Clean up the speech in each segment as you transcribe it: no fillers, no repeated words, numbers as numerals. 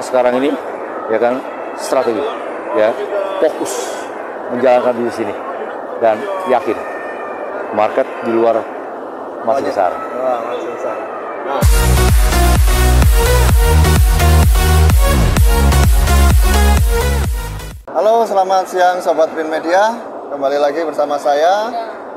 Sekarang ini ya kan strategi ya, fokus menjalankan di sini dan yakin market di luar masih besar. Masih besar. Halo, selamat siang Sobat Print Media. Kembali lagi bersama saya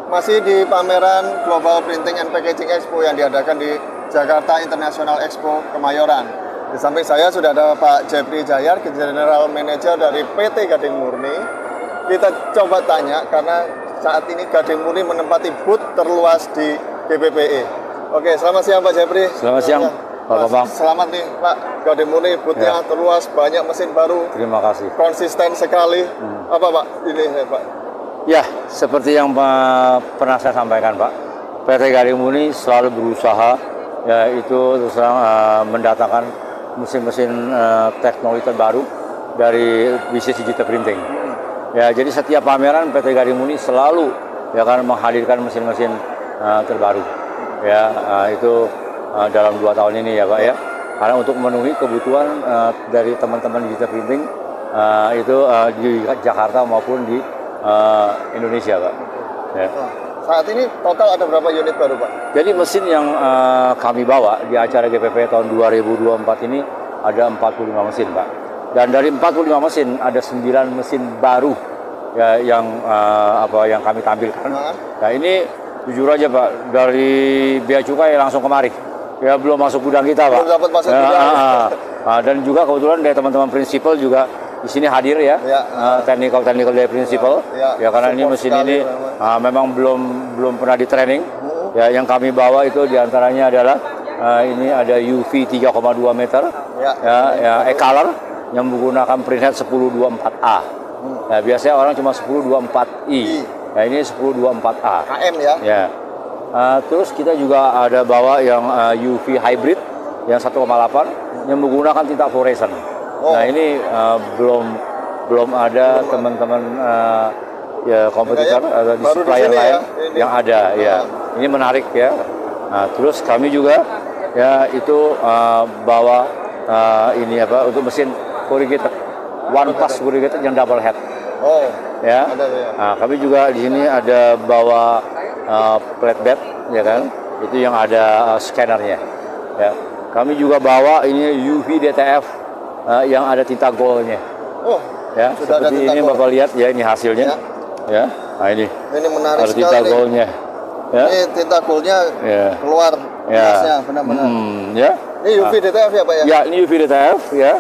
masih di pameran Global Printing and Packaging Expo yang diadakan di Jakarta International Expo Kemayoran. Di samping saya sudah ada Pak Jeffrey Jayar, General Manager dari PT Gading Murni. Kita coba tanya karena saat ini Gading Murni menempati booth terluas di GPPE. Oke, selamat siang Pak Jeffrey. Selamat siang Pak Bambang. Selamat nih Pak, Gading Murni boothnya terluas, banyak mesin baru. Terima kasih. Konsisten sekali. Apa Pak ini Pak? Ya, seperti yang pernah saya sampaikan Pak, PT Gading Murni selalu berusaha yaitu terus mendatangkan mesin-mesin teknologi terbaru dari bisnis digital printing. Ya, jadi setiap pameran PT Gading Murni selalu ya kan menghadirkan mesin-mesin terbaru. Ya, itu dalam 2 tahun ini ya Pak ya. Karena untuk memenuhi kebutuhan dari teman-teman digital printing itu di Jakarta maupun di Indonesia Pak. Ya. Saat ini total ada berapa unit baru Pak? Jadi mesin yang kami bawa di acara GPP tahun 2024 ini ada 45 mesin Pak. Dan dari 45 mesin ada 9 mesin baru ya, yang kami tampilkan. Nah ini jujur aja Pak, dari Bea Cukai langsung kemari. Ya belum masuk gudang kita Pak. Belum dapat masuk gudang. Dan juga kebetulan dari teman-teman prinsipal juga di sini hadir ya, technical dari prinsipal ya karena ini mesin ini memang belum pernah di training ya. Yang kami bawa itu diantaranya adalah ini ada UV 3,2 meter ya e-color yang menggunakan printhead 1024A. Nah, biasanya orang cuma 1024i. Nah, ini 1024A. KM ya. Ya. Terus kita juga ada bawa yang UV hybrid yang 1,8 yang menggunakan tinta fluoresan. Nah ini belum ada teman-teman ya kompetitor atau di supplier lain yang ada ya. Ini menarik ya. Nah, terus kami juga ya itu bawa ini untuk mesin corrugated, one pass corrugated yang double head. Oh ya. Ada ya. Nah, kami juga di sini ada bawa flatbed ya kan. Itu yang ada scannernya. Ya. Kami juga bawa ini UV DTF yang ada tinta goldnya. Oh, ya seperti ini Bapak lihat ya, ini hasilnya. Ya, nah ini menarik ada tinta goldnya. Ya. Ini tinta goldnya keluar gelasnya benar-benar. Ya. Ini UV DTF ya Pak ya? Ya, ini UV DTF ya.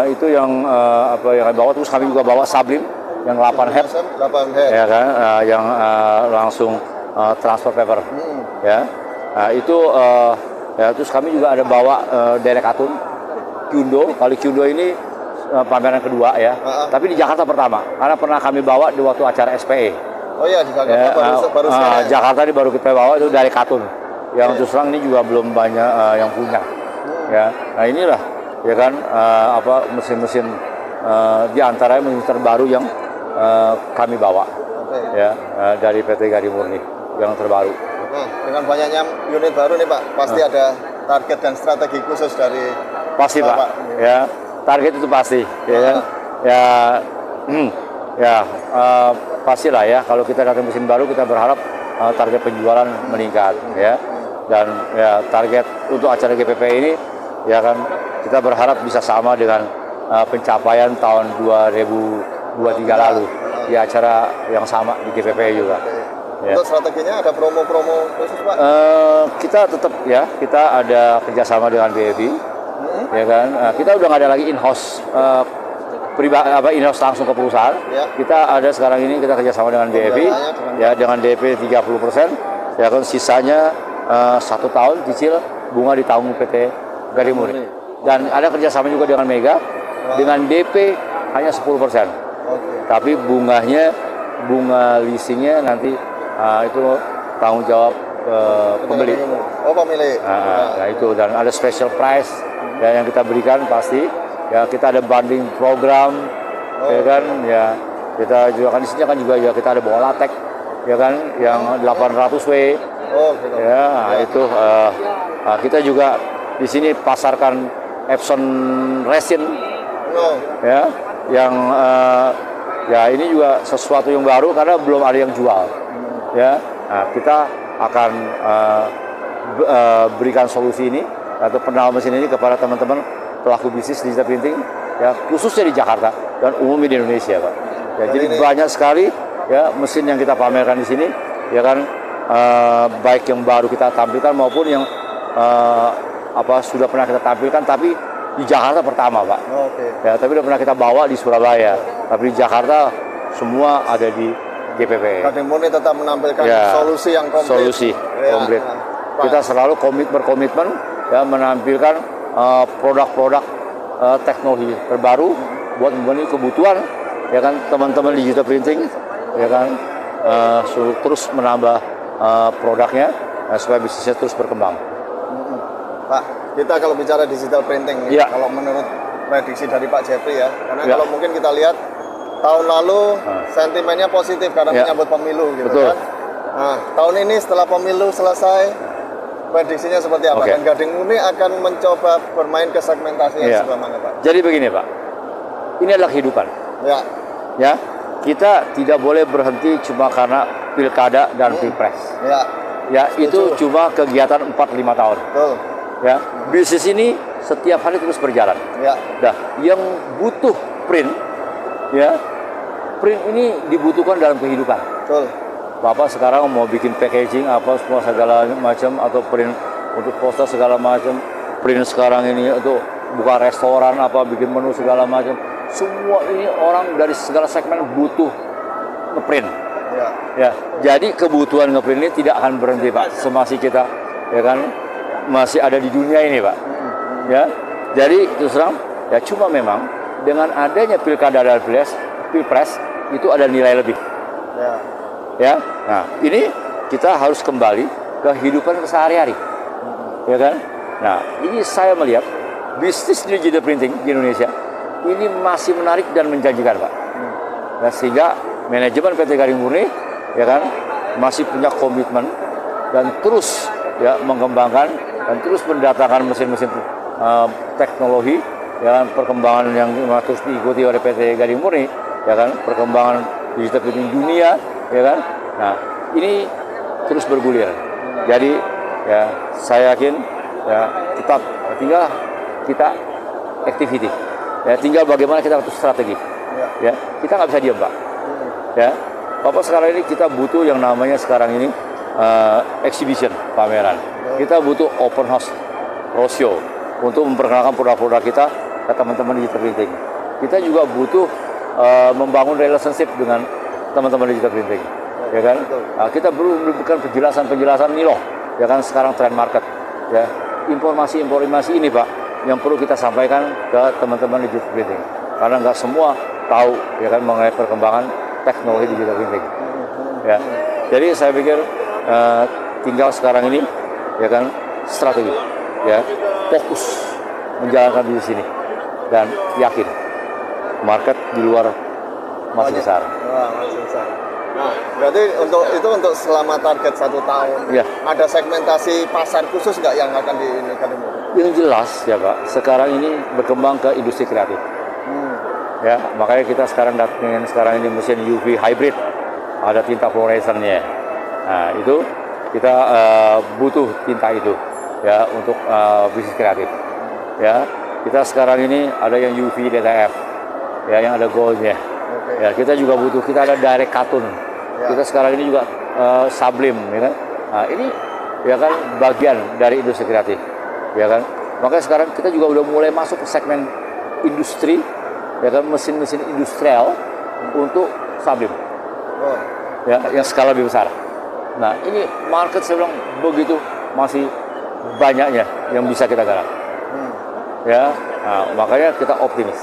Itu yang yang bawa. Terus kami juga bawa Sublime yang 8 head. 8 head. Ya kan, yang langsung transfer paper. Ya. Nah, itu ya terus kami juga ada bawa Derek Atun Kyundo. Kali Kyundo ini pameran kedua ya, tapi di Jakarta pertama, karena pernah kami bawa di waktu acara SPE. Oh iya, di Jakarta baru Jakarta ini baru kita bawa itu dari Katun, yang terus terang ini juga belum banyak yang punya. Ya, nah inilah ya kan mesin-mesin di antaranya mesin terbaru yang kami bawa ya dari PT Gading Murni yang terbaru. Dengan banyaknya unit baru nih Pak, pasti ada target dan strategi khusus dari pasti Pak. Ya, target itu pasti ya. Pastilah ya, kalau kita datang mesin baru kita berharap target penjualan meningkat ya. Dan ya target untuk acara GPP ini ya kan kita berharap bisa sama dengan pencapaian tahun 2023 lalu di acara yang sama di GPP juga. Ya. Untuk strateginya ada promo-promo khusus Pak? Kita tetap ya, kita ada kerjasama dengan BFI. Ya kan, kita udah nggak ada lagi in-house in-house langsung ke perusahaan. Kita ada sekarang ini kita kerjasama dengan BFI ya, dengan DP 30%. Ya kan, sisanya 1 tahun cicil bunga ditanggung PT Gading Murni. Dan ada kerjasama juga dengan Mega dengan DP hanya 10%. Tapi bunga leasingnya nanti itu tanggung jawab pembeli. Oh, pemilik. Nah itu, dan ada special price ya, yang kita berikan pasti ya. Kita ada banding program ya kan ya. Kita juga kan di sini kan juga ya, kita ada bola latex ya kan yang 800W. Ya, itu kita juga di sini pasarkan Epson resin, Oh, ya, yang ya ini juga sesuatu yang baru karena belum ada yang jual, ya. Nah, kita akan berikan solusi ini atau penal mesin ini kepada teman-teman pelaku bisnis digital printing, ya, khususnya di Jakarta dan umumnya di Indonesia, Pak. Ya, jadi banyak sekali ya mesin yang kita pamerkan di sini, ya kan, baik yang baru kita tampilkan maupun yang sudah pernah kita tampilkan tapi di Jakarta pertama, Pak. Oke. Ya, tapi udah pernah kita bawa di Surabaya, tapi di Jakarta semua ada di GPP. Gading Murni tetap menampilkan Ya, solusi yang komplit. solusi komplit. Pak. Kita selalu berkomitmen ya menampilkan produk-produk teknologi terbaru buat memenuhi kebutuhan, ya kan, teman-teman digital printing, ya kan, terus menambah produknya supaya bisnisnya terus berkembang. Pak, kita kalau bicara digital printing, Ya. kalau menurut prediksi dari Pak Jeffrey ya, karena Ya. kalau mungkin kita lihat tahun lalu sentimennya positif karena Ya. menyambut pemilu gitu. Betul. Kan. Nah, tahun ini setelah pemilu selesai, prediksinya seperti apa? Oke. Dan Gading Murni akan mencoba bermain ke segmentasi yang Ya. sebelah mana, Pak? Jadi begini, Pak, ini adalah kehidupan, Ya, ya. Kita tidak boleh berhenti cuma karena pilkada dan pilpres, ya, ya. Itu cuma kegiatan 4-5 tahun, betul. ya. Bisnis ini setiap hari terus berjalan. Ya, Nah, yang butuh print, ya, print ini dibutuhkan dalam kehidupan. betul. Bapak sekarang mau bikin packaging apa semua segala macam, atau print untuk poster segala macam, print sekarang ini untuk buka restoran apa, bikin menu segala macam, semua ini orang dari segala segmen butuh ngeprint. Ya, Ya, jadi kebutuhan ngeprint ini tidak akan berhenti, Pak, semasa kita, ya kan, masih ada di dunia ini, Pak. Ya, jadi terus terang, ya, cuma memang dengan adanya pilkada dan pilpres itu ada nilai lebih. ya, Ya, nah ini kita harus kembali ke kehidupan sehari-hari, ya kan? Nah, ini saya melihat bisnis digital printing di Indonesia ini masih menarik dan menjanjikan, Pak. Nah, sehingga manajemen PT Gading Murni, ya kan, masih punya komitmen dan terus ya mengembangkan dan terus mendatangkan mesin-mesin teknologi, ya kan, perkembangan yang terus diikuti oleh PT Gading Murni, ya kan, perkembangan digital printing dunia, ya kan. Nah, ini terus bergulir. Jadi ya saya yakin ya tetap tinggal kita activity. Ya, tinggal bagaimana kita atur strategi. Ya, kita nggak bisa diam, Pak. Ya, Bapak sekarang ini kita butuh yang namanya sekarang ini exhibition, pameran. Kita butuh open house, roadshow untuk memperkenalkan produk-produk kita ke teman-teman digital printing. Kita juga butuh membangun relationship dengan teman-teman digital printing, ya kan? Nah, kita perlu memberikan penjelasan ini loh, ya kan, sekarang trend market, ya, informasi ini, Pak, yang perlu kita sampaikan ke teman-teman digital printing, karena nggak semua tahu, ya kan, mengenai perkembangan teknologi digital printing, ya. Jadi saya pikir tinggal sekarang ini, ya kan, strategi, ya, fokus menjalankan bisnis ini dan yakin market di luar masih besar. Wah, masih besar. Nah, berarti untuk selama target 1 tahun, Ya. ada segmentasi pasar khusus nggak yang akan di Gading Murni? Yang jelas ya, Pak, sekarang ini berkembang ke industri kreatif. Ya, makanya kita sekarang datangin sekarang ini mesin UV hybrid, ada tinta fluoresennya. Nah, itu kita butuh tinta itu, ya, untuk bisnis kreatif. Ya, kita sekarang ini ada yang UV DTF, ya, yang ada goldnya. Ya, kita juga butuh, kita ada direct cartoon. Kita sekarang ini juga sublime, ya kan. Nah, ini ya kan bagian dari industri kreatif, ya kan. Makanya sekarang kita juga udah mulai masuk ke segmen industri, ya kan, mesin-mesin industrial untuk sublime, ya, yang skala lebih besar. Nah, ini market saya bilang begitu masih banyaknya yang bisa kita garap, ya. Nah, makanya kita optimis.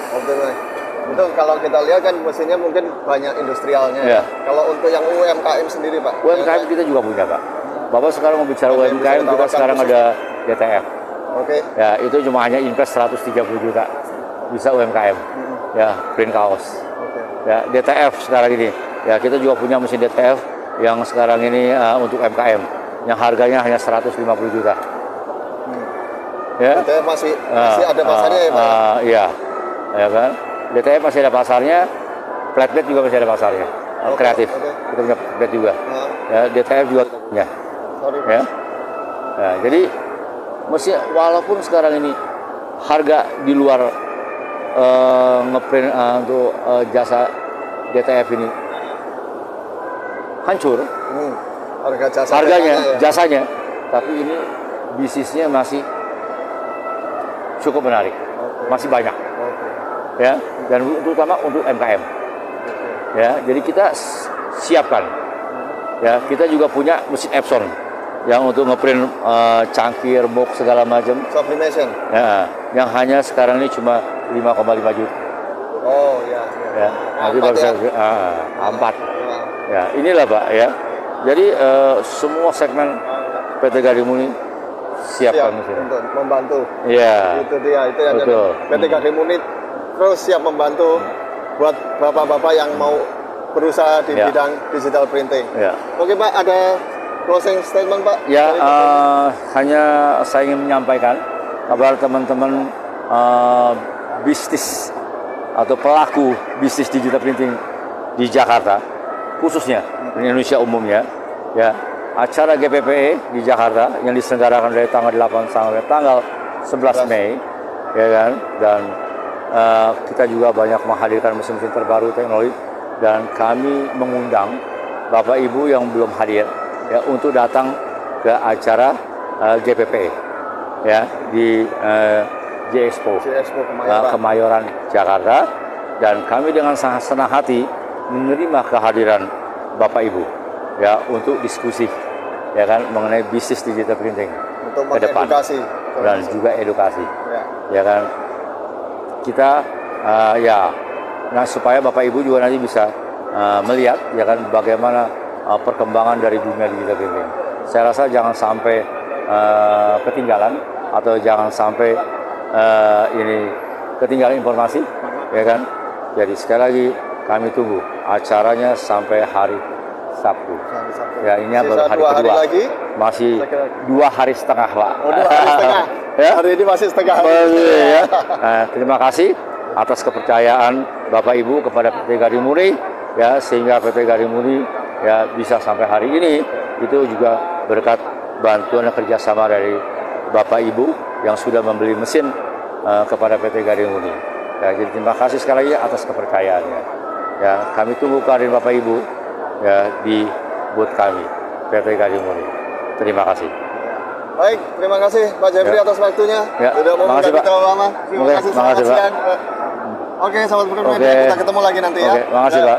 Optimis. Itu kalau kita lihat kan mesinnya mungkin banyak industrialnya. Ya. Kalau untuk yang UMKM sendiri, Pak? UMKM kita juga punya, Pak. Bapak sekarang mau bicara UMKM, kita sekarang ada DTF. Oke. Ya, itu cuma hanya invest 130 juta. Bisa UMKM. Ya, print kaos. Ya, DTF sekarang ini. Ya, kita juga punya mesin DTF yang sekarang ini untuk UMKM. Yang harganya hanya 150 juta. Ya. DTF masih ada pasarnya ya Pak? Iya, ya kan. DTF masih ada pasarnya, flatbed juga masih ada pasarnya. Kreatif, kita punya flatbed juga. Ya, DTF juga kita punya. Sorry, Ya. Nah, jadi mesti walaupun sekarang ini harga di luar ngeprint untuk jasa DTF ini hancur, harganya, jasanya, tapi ini bisnisnya masih cukup menarik, masih banyak, ya, dan terutama untuk MKM, ya, jadi kita siapkan, ya, kita juga punya mesin Epson yang untuk ngeprint cangkir, box segala macam, sublimation, ya, yang hanya sekarang ini cuma 5,5 juta. Oh ya, Ya, nanti baru saya A4. Ya, inilah Pak, ya. Jadi semua segmen PT Garimuni siap untuk membantu. Iya. Itu dia, itu yang betul. PT Garimuni terus siap membantu buat bapak-bapak yang mau berusaha di bidang digital printing. Ya. Oke Pak, ada closing statement Pak? Ya, hanya saya ingin menyampaikan kabar teman-teman bisnis atau pelaku bisnis digital printing di Jakarta, khususnya di Indonesia umumnya, ya, acara GPPE di Jakarta yang diselenggarakan dari tanggal 8 sampai tanggal 11 Mei, ya kan, dan kita juga banyak menghadirkan mesin-mesin terbaru teknologi, dan kami mengundang Bapak Ibu yang belum hadir, ya, untuk datang ke acara GPPE, ya, di J-Expo Kemayoran, Jakarta, dan kami dengan sangat senang hati menerima kehadiran Bapak Ibu, ya, untuk diskusi, ya kan, mengenai bisnis digital printing untuk ke depan dan juga edukasi, ya kan, kita nah supaya Bapak Ibu juga nanti bisa melihat, ya kan, bagaimana perkembangan dari dunia digital printing. Saya rasa jangan sampai ketinggalan atau jangan sampai ini ketinggalan informasi, ya kan. Jadi sekali lagi kami tunggu acaranya sampai hari Sabtu. Ya, ini baru hari kedua. Masih 2 hari setengah Pak. Oh, 2 hari setengah. Ya? Hari ini masih setengah hari. Ya. Terima kasih atas kepercayaan Bapak Ibu kepada PT Garimuni, ya, sehingga PT Garimuni, ya, bisa sampai hari ini. Itu juga berkat bantuan dan kerjasama dari Bapak Ibu yang sudah membeli mesin kepada PT Garimuni. Ya, jadi terima kasih sekali lagi atas kepercayaannya. Ya, kami tunggu kehadiran Bapak Ibu, ya, di booth kami PT Garimuni. Terima kasih. Baik, terima kasih Pak Jeffrey atas waktunya. Sudah mau mengganggu terlalu lama. Terima kasih, selamat siang. Oke, sahabat Print Media, kita ketemu lagi nanti ya. Oke, makasih Pak.